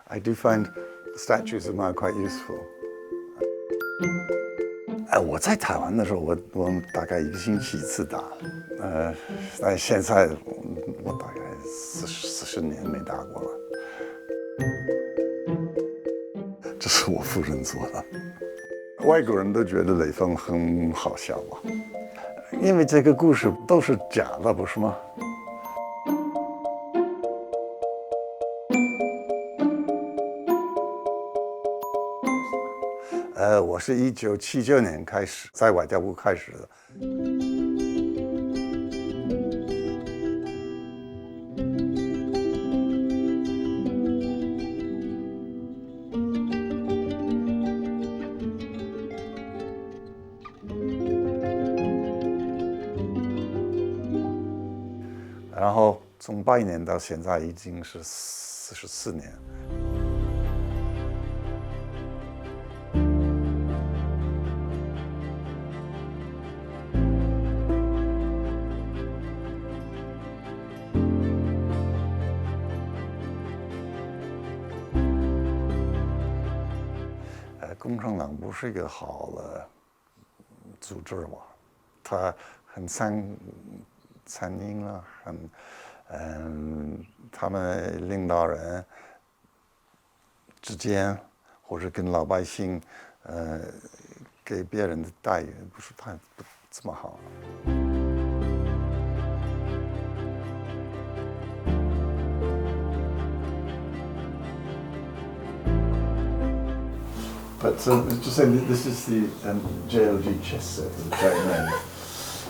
I do find statues of Mao quite useful. 我在台湾的时候，我们大概1个星期1次打，但现在我大概40年没打过了。这是我夫人做的。外国人都觉得雷锋很好笑吧？因为这个故事都是假的，不是吗？我是1979年开始在外交部开始的。然后从8年到现在已经是44年。共产党不是一个好的组织吧？它很残忍了，他们领导人之间或者跟老百姓，给别人的待遇不是太不怎么好。But just saying, this is the JLG chess set of Jack May.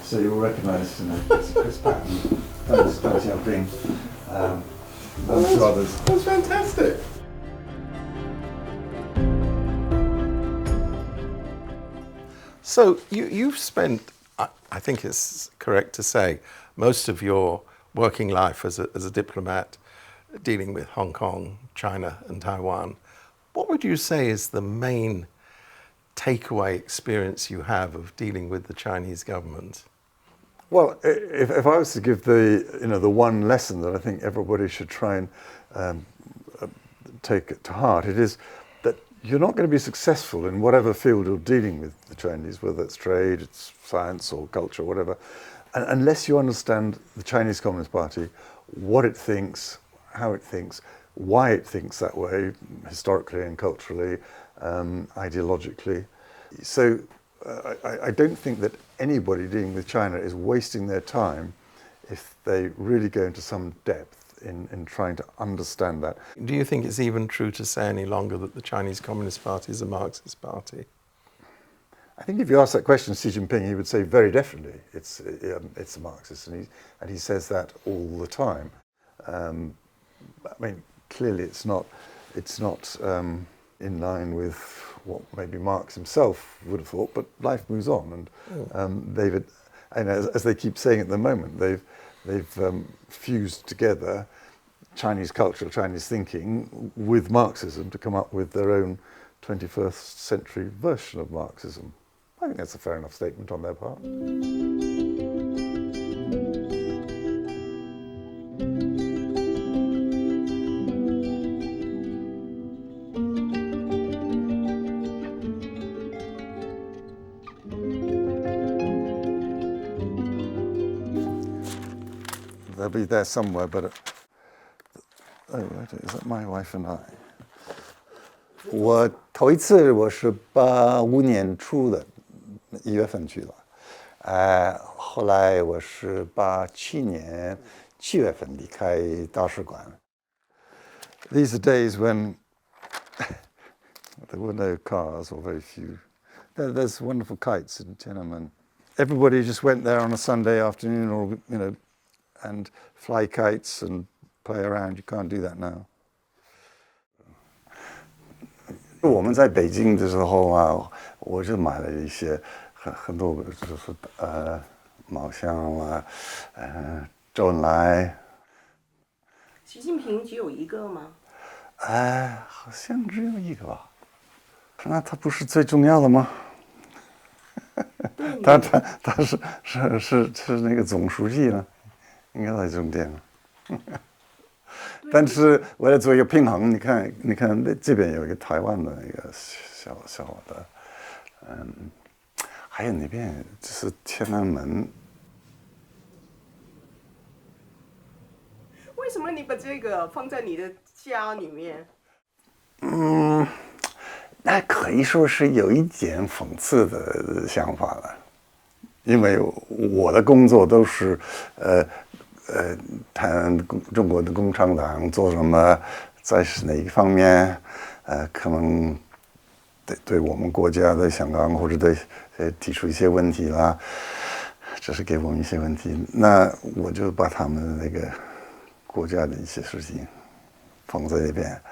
So you'll recognise, Chris Parton, Deng Xiaoping, those others. That's fantastic. So you've spent, I think it's correct to say, most of your working life as a diplomat dealing with Hong Kong, China, and Taiwan. What would you say is the main takeaway experience you have of dealing with the Chinese government? Well, if I was to give the one lesson that I think everybody should try and take to heart, it is that you're not going to be successful in whatever field you're dealing with the Chinese, whether it's trade, it's science or culture, whatever, unless you understand the Chinese Communist Party, what it thinks, how it thinks, why it thinks that way, historically and culturally, ideologically. So I don't think that anybody dealing with China is wasting their time if they really go into some depth in trying to understand that. Do you think it's even true to say any longer that the Chinese Communist Party is a Marxist party? I think if you ask that question to Xi Jinping, he would say very definitely it's a Marxist, and he says that all the time. I mean, clearly it's not in line with what maybe Marx himself would have thought, but life moves on, and they've, and as they keep saying at the moment, they've fused together Chinese culture, Chinese thinking with Marxism to come up with their own 21st century version of Marxism. I think that's a fair enough statement on their part. They'll be there somewhere, but oh, is that my wife and I? 我头一次我是85年初的1月份去了，后来我是87年7月份离开大使馆。These are days when there were no cars or very few. There's wonderful kites in Tiananmen. Everybody just went there on a Sunday afternoon, or and fly kites and play around. You can't do that now. 我们在北京的时候啊，我就买了一些很多，就是毛香啦，周恩来。习近平只有一个吗？好像只有一个吧。那他不是最重要的吗？他是那个总书记呢，应该在中间。但是为了做一个平衡，你看这边有一个台湾的那个小的，还有那边就是天安门。为什么你把这个放在你的家里面？那可以说是有一点讽刺的想法了，因为我的工作都是谈中国的共产党做什么，在哪一方面，可能对我们国家的香港或者对提出一些问题啦，这是给我们一些问题，那我就把他们那个国家的一些事情放在那边。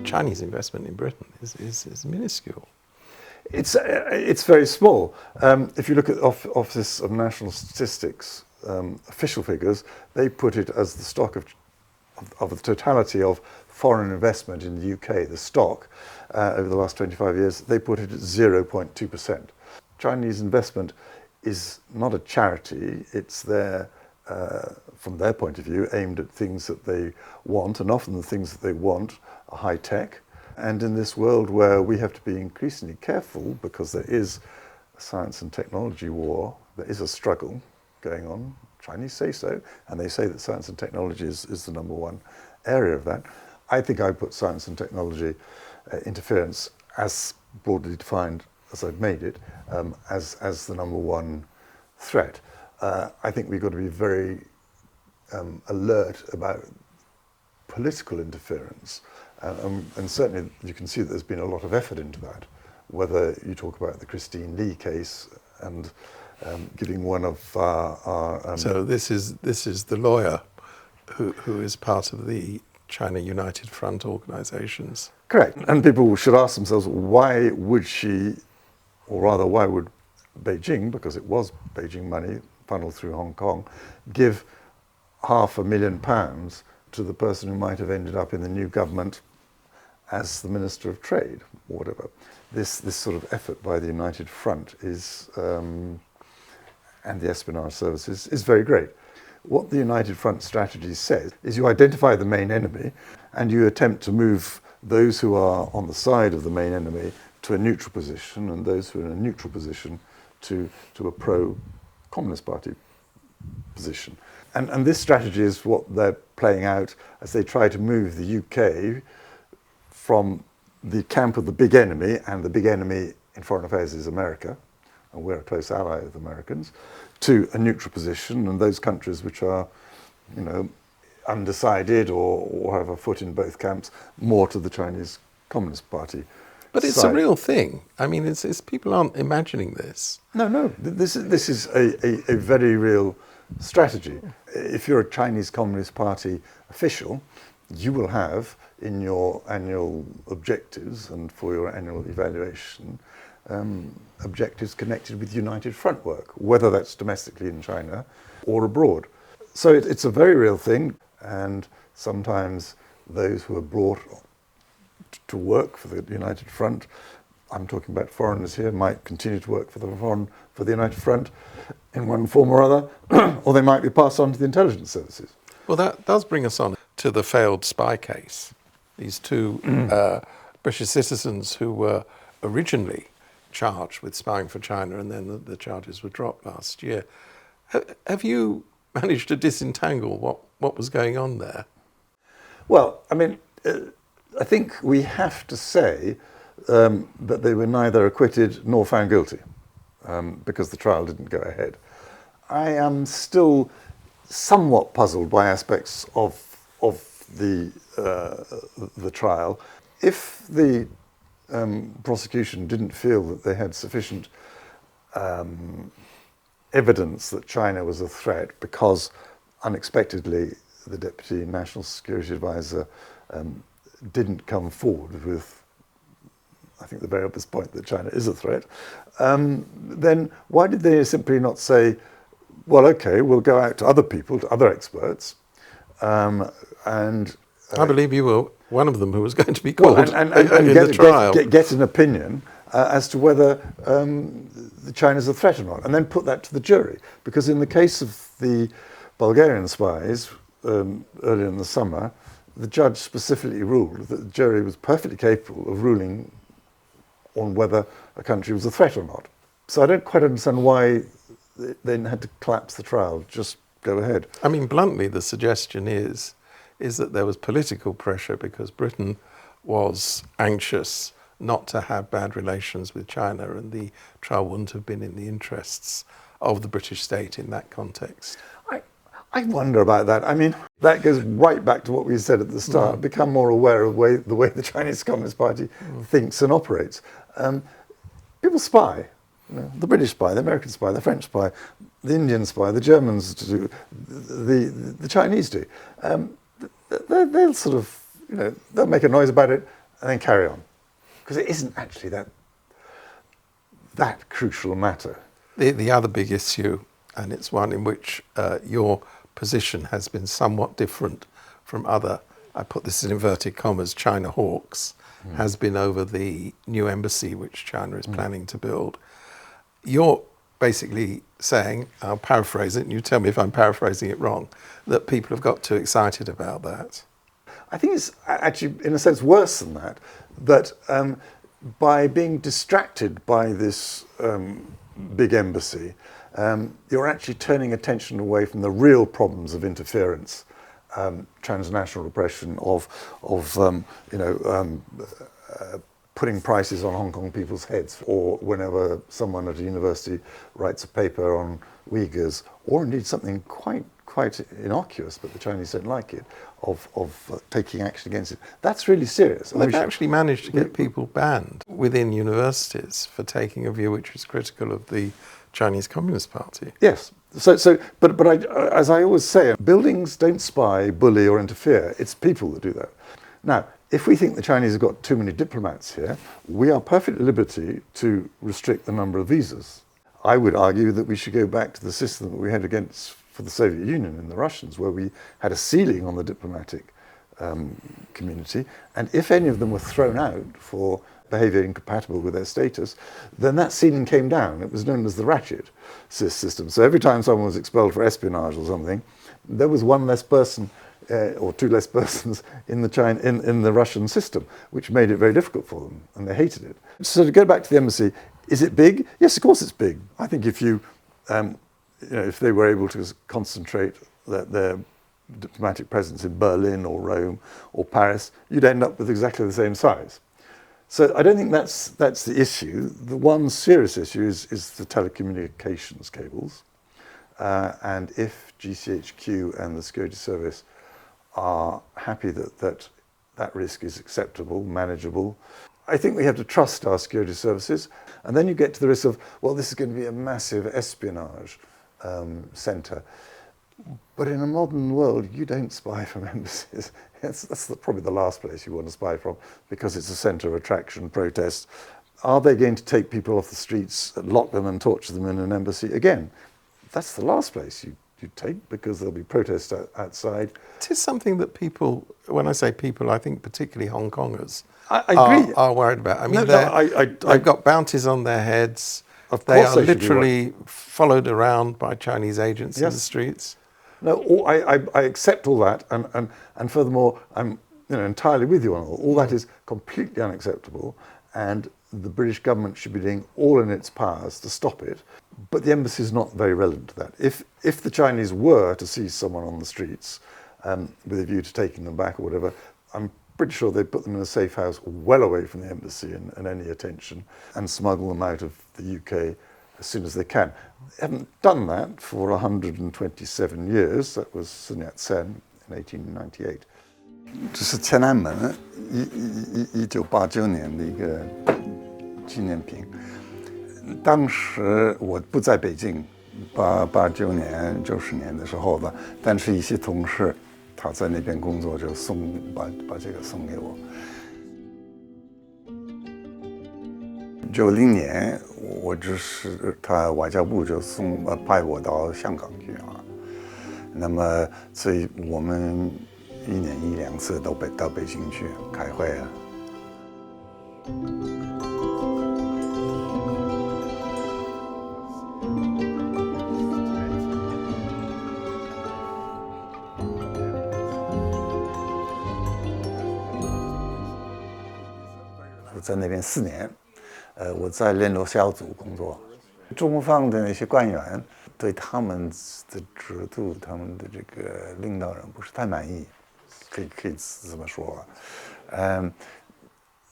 Chinese investment in Britain is minuscule. It's very small. If you look at Office of National Statistics official figures, they put it as the stock of the totality of foreign investment in the UK, the stock, over the last 25 years, they put it at 0.2%. Chinese investment is not a charity, it's there, from their point of view, aimed at things that they want, and often the things that they want are high tech. And in this world where we have to be increasingly careful because there is a science and technology war, there is a struggle going on. Chinese say so, and they say that science and technology is the number one area of that. I think I put science and technology interference, as broadly defined as I've made it, as the number one threat. I think we've got to be very alert about political interference, and certainly you can see that there's been a lot of effort into that, whether you talk about the Christine Lee case and giving one of our... So this is the lawyer who is part of the China United Front organizations. Correct. And people should ask themselves, why would she, or rather why would Beijing, because it was Beijing money funneled through Hong Kong, give £500,000 to the person who might have ended up in the new government as the Minister of Trade, or whatever. This sort of effort by the United Front is, and the espionage services, is very great. What the United Front strategy says is you identify the main enemy and you attempt to move those who are on the side of the main enemy to a neutral position, and those who are in a neutral position to a pro-Communist Party position. And this strategy is what they're playing out as they try to move the UK from the camp of the big enemy, and the big enemy in foreign affairs is America, and we're a close ally of the Americans, to a neutral position, and those countries which are, you know, undecided or have a foot in both camps, more to the Chinese Communist Party. But it's a real thing. I mean, it's people aren't imagining this. No. This is a very real strategy. If you're a Chinese Communist Party official, you will have in your annual objectives and for your annual evaluation objectives connected with United Front work, whether that's domestically in China or abroad. So it's a very real thing, and sometimes those who are brought to work for the United Front, I'm talking about foreigners here, might continue to work for the United Front in one form or other, or they might be passed on to the intelligence services. Well, that does bring us on to the failed spy case. These two British citizens who were originally charged with spying for China, and then the charges were dropped last year. Have you managed to disentangle what was going on there? Well, I mean, I think we have to say that they were neither acquitted nor found guilty, because the trial didn't go ahead. I am still somewhat puzzled by aspects of the trial. If the prosecution didn't feel that they had sufficient evidence that China was a threat, because unexpectedly the Deputy National Security Advisor didn't come forward with I think the very obvious point that China is a threat, then why did they simply not say, well, okay, we'll go out to other people, to other experts, and I believe you were one of them who was going to be called and in the trial. Get an opinion as to whether China's a threat or not, and then put that to the jury. Because in the case of the Bulgarian spies earlier in the summer, the judge specifically ruled that the jury was perfectly capable of ruling on whether a country was a threat or not. So I don't quite understand why they had to collapse the trial. Just go ahead. I mean, bluntly, the suggestion is that there was political pressure because Britain was anxious not to have bad relations with China, and the trial wouldn't have been in the interests of the British state in that context. I wonder about that. I mean, that goes right back to what we said at the start. Become more aware of the way the Chinese Communist Party thinks and operates. People spy. You know, the British spy, the American spy, the French spy, the Indian spy, the Germans do, the Chinese do. They'll sort of, you know, they'll make a noise about it and then carry on, because it isn't actually that crucial a matter. The other big issue, and it's one in which your position has been somewhat different from other, I put this in inverted commas, China hawks, has been over the new embassy which China is planning to build. You're basically saying, I'll paraphrase it, and you tell me if I'm paraphrasing it wrong, that people have got too excited about that. I think it's actually, in a sense, worse than that, that by being distracted by this big embassy, you're actually turning attention away from the real problems of interference, transnational repression, of putting prices on Hong Kong people's heads, or whenever someone at a university writes a paper on Uyghurs, or indeed something quite innocuous, but the Chinese don't like it, of taking action against it. That's really serious. They've actually managed to get people banned within universities for taking a view which is critical of the Chinese Communist Party. Yes. But as I always say, buildings don't spy, bully, or interfere. It's people that do that. Now, if we think the Chinese have got too many diplomats here, we are perfectly at liberty to restrict the number of visas. I would argue that we should go back to the system that we had for the Soviet Union and the Russians, where we had a ceiling on the diplomatic community, and if any of them were thrown out for behaviour incompatible with their status, then that ceiling came down. It was known as the Ratchet System. So every time someone was expelled for espionage or something, there was one less person or two less persons in the Russian system, which made it very difficult for them, and they hated it. So to go back to the embassy, is it big? Yes, of course it's big. I think if if they were able to concentrate their diplomatic presence in Berlin or Rome or Paris, you'd end up with exactly the same size. So I don't think that's the issue. The one serious issue is the telecommunications cables. And if GCHQ and the security service are happy that risk is acceptable, manageable, I think we have to trust our security services. And then you get to the risk of, well, this is going to be a massive espionage centre. But in a modern world, you don't spy from embassies. That's probably the last place you want to spy from, because it's a centre of attraction, protest. Are they going to take people off the streets, lock them and torture them in an embassy? Again, that's the last place you take, because there'll be protests outside. It is something that people, when I say people, I think particularly Hong Kongers, I agree. Are worried about. I mean, they've got bounties on their heads. They are literally followed around by Chinese agents in the streets. No, I accept all that, and furthermore, I'm entirely with you on all. All that is completely unacceptable, and the British government should be doing all in its powers to stop it. But the embassy is not very relevant to that. If the Chinese were to seize someone on the streets with a view to taking them back or whatever, I'm pretty sure they'd put them in a safe house well away from the embassy and any attention, and smuggle them out of the UK as soon as they can. They haven't done that for 127 years. That was Sun Yat-sen in 1898. 这是天安门1989年的一个纪念品。当时我不在北京，89年、90年的时候吧，但是一些同事他在那边工作，就把这个送给我。90年，我就是他外交部就派我到香港去啊。那么，所以我们1年1、2次都到北京去开会啊。我在那边4年，我在联络小组工作，中方的那些官员对他们的制度、他们的这个领导人不是太满意，可以这么说啊。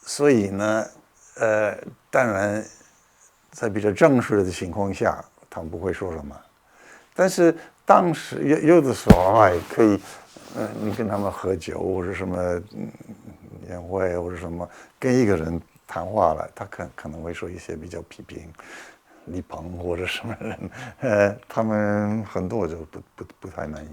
所以呢，当然在比较正式的情况下，他们不会说什么，但是当时有的时候还可以，你跟他们喝酒或者什么宴会或者什么，跟一个人谈话了，他可能会说一些比较批评李鹏或者什么人，他们很多就不太满意。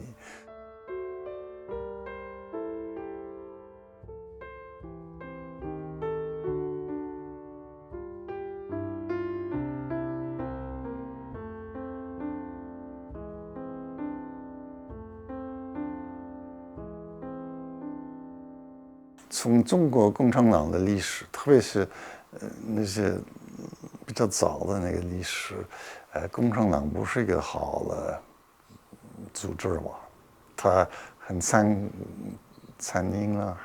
从中国共产党的历史，特别是那些比较早的那个历史，共产党不是一个好的组织吧？它很残忍了，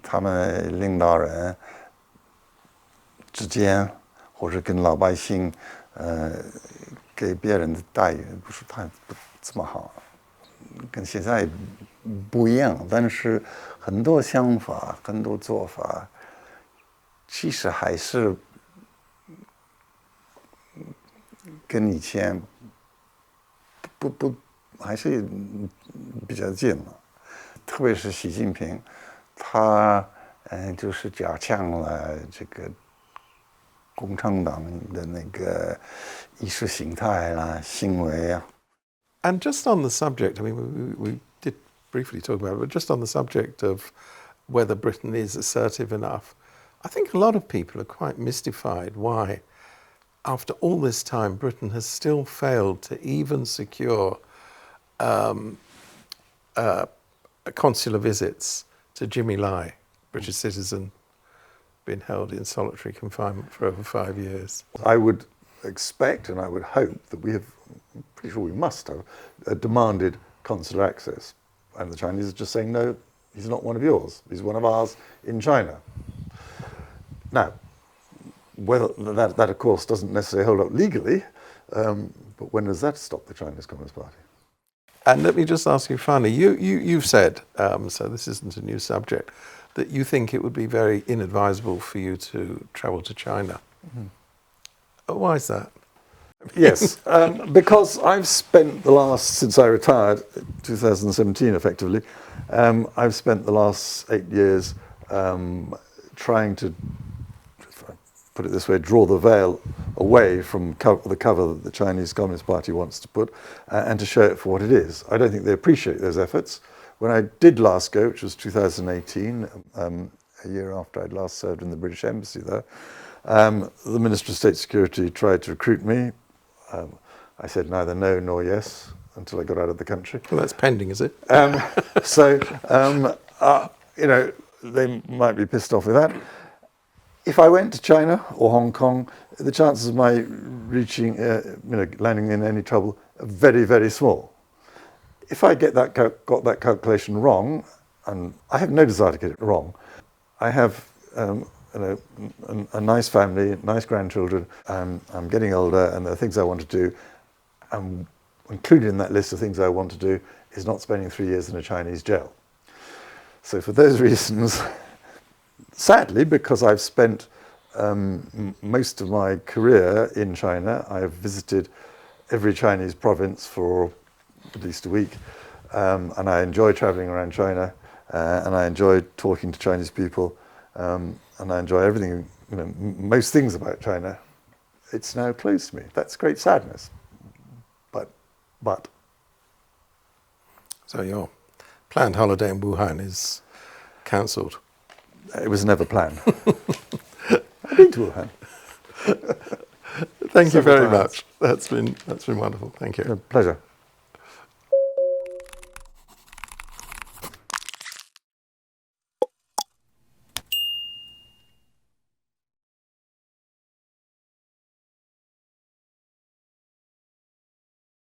他们领导人之间或者跟老百姓，给别人的待遇不是不这么好，跟现在不一样，但是很多想法、很多做法，其实还是跟以前还是比较近了。特别是习近平，他就是加强了这个共产党的那个意识形态啦、行为啊。And just on the subject, I mean, we did briefly talk about it, but just on the subject of whether Britain is assertive enough, I think a lot of people are quite mystified why, after all this time, Britain has still failed to even secure consular visits to Jimmy Lai, British citizen, been held in solitary confinement for over 5 years. I would expect and I would hope that we have, I'm pretty sure we must have, demanded consular access. And the Chinese are just saying, no, he's not one of yours. He's one of ours in China. Now, whether that of course doesn't necessarily hold up legally, but when does that stop the Chinese Communist Party? And let me just ask you finally, you've said, so this isn't a new subject, that you think it would be very inadvisable for you to travel to China. Mm-hmm. Why is that? Yes, because I've spent the last, since I retired, 2017 effectively, I've spent the last 8 years trying to, if I put it this way, draw the veil away from the cover that the Chinese Communist Party wants to put and to show it for what it is. I don't think they appreciate those efforts. When I did last go, which was 2018, a year after I'd last served in the British Embassy there, the Minister of State Security tried to recruit me. I said neither no nor yes until I got out of the country. Well, that's pending, is it? You know, they might be pissed off with that. If I went to China or Hong Kong, the chances of my reaching, landing in any trouble are very, very small. If I got that calculation wrong, and I have no desire to get it wrong, I have a nice family, nice grandchildren, I'm getting older, and there are things I want to do. And included in that list of things I want to do is not spending 3 years in a Chinese jail. So for those reasons, sadly, because I've spent most of my career in China, I've visited every Chinese province for at least a week, and I enjoy traveling around China, and I enjoy talking to Chinese people, and I enjoy everything, most things about China. It's now closed to me. That's great sadness. But. So your planned holiday in Wuhan is cancelled? It was never planned. I've been to Wuhan. Thank you very Several times. much. That's been wonderful. Thank you. Pleasure.